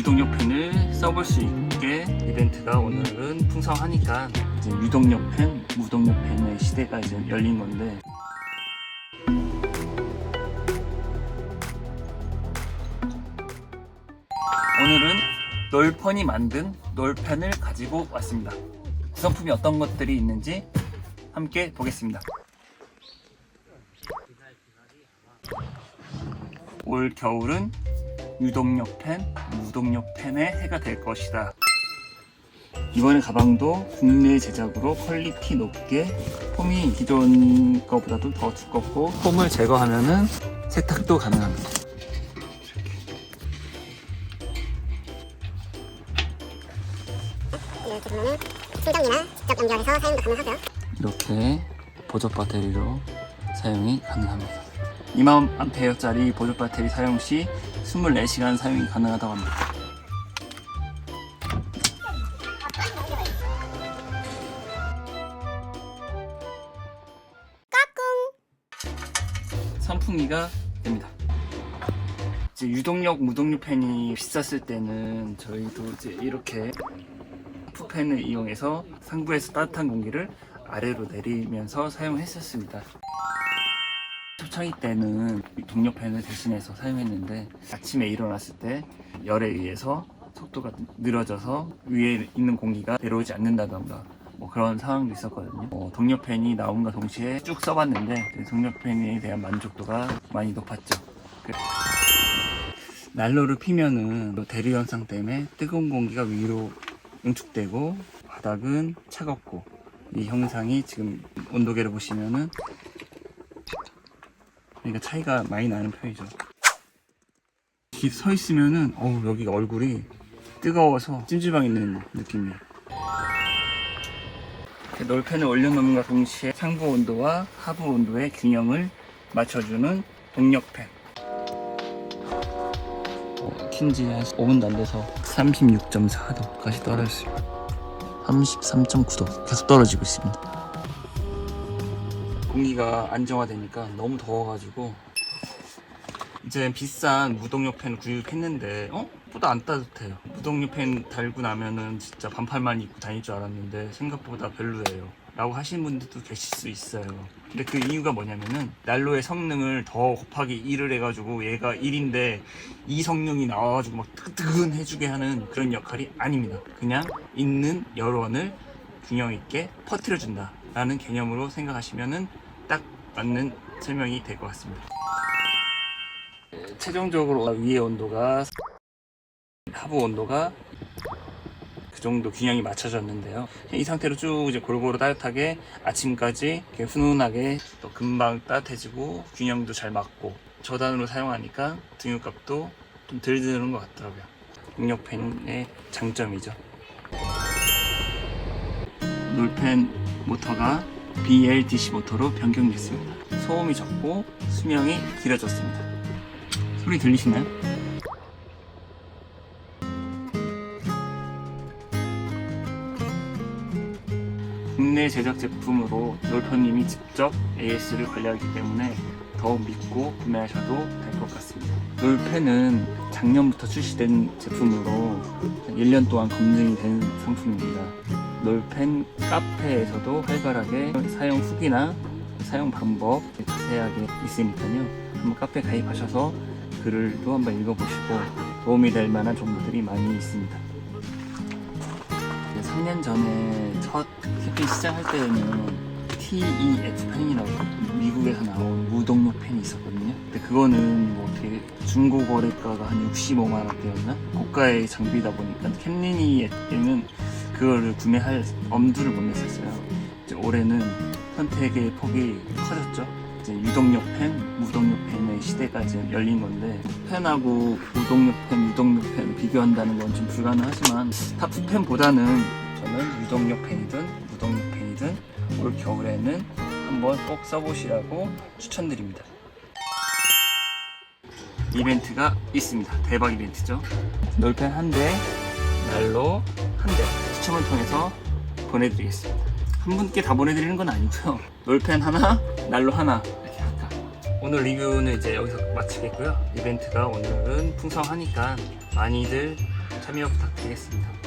유동력 펜을 써볼 수 있게 이벤트가 오늘은 풍성하니까 이제 유동력 펜, 무동력 펜의 시대가 이제 열린 건데, 오늘은 롤펀이 만든 롤펜을 가지고 왔습니다. 구성품이 어떤 것들이 있는지 함께 보겠습니다. 올 겨울은 유동력 펜, 무동력 펜의 해가 될 것이다. 이번에 가방도 국내 제작으로 퀄리티 높게, 폼이 기존 거보다도 더 두껍고 폼을 제거하면은 세탁도 가능합니다. 이렇게 보면은 충전기나 직접 연결해서 사용도 가능하고요. 이렇게 보조 배터리로 사용이 가능합니다. 20000A짜리 보조 배터리 사용 시 24시간 사용이 가능하다고 합니다. 선풍기가 됩니다. 이제 유동력, 무동력 팬이 비쌌을 때는 저희도 이제 이렇게 푸팬을 이용해서 상부에서 따뜻한 공기를 아래로 내리면서 사용했었습니다. 초창기 때는 동력팬을 대신해서 사용했는데, 아침에 일어났을 때 열에 의해서 속도가 느려져서 위에 있는 공기가 내려오지 않는다던가 그런 상황도 있었거든요. 동력팬이 나온과 동시에 쭉 써봤는데 동력팬에 대한 만족도가 많이 높았죠. 난로를 피면은 대류 현상 때문에 뜨거운 공기가 위로 응축되고 바닥은 차갑고, 이 형상이 지금 온도계를 보시면은 그러니까 차이가 많이 나는 편이죠. 이렇게 서 있으면은 여기가 얼굴이 뜨거워서 찜질방 있는 느낌이에요. 롤펜을 올려놓음과 동시에 상부 온도와 하부 온도의 균형을 맞춰주는 동력펜. 킨지 한 5분도 안 돼서 36.4도까지 떨어졌습니다. 33.9도 계속 떨어지고 있습니다. 공기가 안정화되니까 너무 더워가지고 이제 비싼 무동력 펜을 구입했는데 보다 안 따뜻해요. 무동력 펜 달고 나면은 진짜 반팔만 입고 다닐 줄 알았는데 생각보다 별로예요 라고 하시는 분들도 계실 수 있어요. 근데 그 이유가 뭐냐면은 난로의 성능을 더 곱하기 1을 해가지고 얘가 1인데 이 성능이 나와가지고 막 뜨끈해주게 하는 그런 역할이 아닙니다. 그냥 있는 열원을 균형 있게 퍼뜨려준다 라는 개념으로 생각하시면은 딱 맞는 설명이 될 것 같습니다. 최종적으로 위의 온도가, 하부 온도가 그 정도 균형이 맞춰졌는데요. 이 상태로 쭉 이제 골고루 따뜻하게 아침까지 이렇게 훈훈하게, 또 금방 따뜻해지고 균형도 잘 맞고, 저단으로 사용하니까 등유값도 좀 덜 드는 것 같더라고요. 동력팬의 장점이죠. 롤펜 모터가 BLDC 모터로 변경됐습니다. 소음이 적고 수명이 길어졌습니다. 소리 들리시나요? 국내 제작 제품으로 롤펀님이 직접 AS를 관리하기 때문에 더욱 믿고 구매하셔도 될 것 같습니다. 롤펜은 작년부터 출시된 제품으로 1년 동안 검증이 된 상품입니다. 롤펜 카페에서도 활발하게 사용 후기나 사용 방법 자세하게 있으니까요. 한번 카페 가입하셔서 글을 또 한번 읽어보시고 도움이 될 만한 정보들이 많이 있습니다. 3년 전에 첫 캠핑 시작할 때는 TEF 펜이라고 미국에서 나온 무동력 펜이 있었거든요. 근데 그거는 어떻게 중고 거래가가 한 65만 원대였나? 고가의 장비다 보니까 캠리니에는 그거를 구매할 엄두를 못 냈었어요. 이제 올해는 선택의 폭이 커졌죠. 이제 유동력 펜, 무동력 펜의 시대가 이제 열린 건데, 펜하고 무동력 펜, 유동력 펜 비교한다는 건 좀 불가능하지만 타프펜보다는 저는 유동력 펜이든 무동력 펜이든 올 겨울에는 한번 꼭 써보시라고 추천드립니다. 이벤트가 있습니다. 대박 이벤트죠. 롤펜 한 대, 난로 한 대 추첨을 통해서 보내드리겠습니다. 한 분께 다 보내드리는 건 아니고요. 롤펜 하나, 난로 하나 이렇게 할까. 오늘 리뷰는 이제 여기서 마치겠고요. 이벤트가 오늘은 풍성하니까 많이들 참여 부탁드리겠습니다.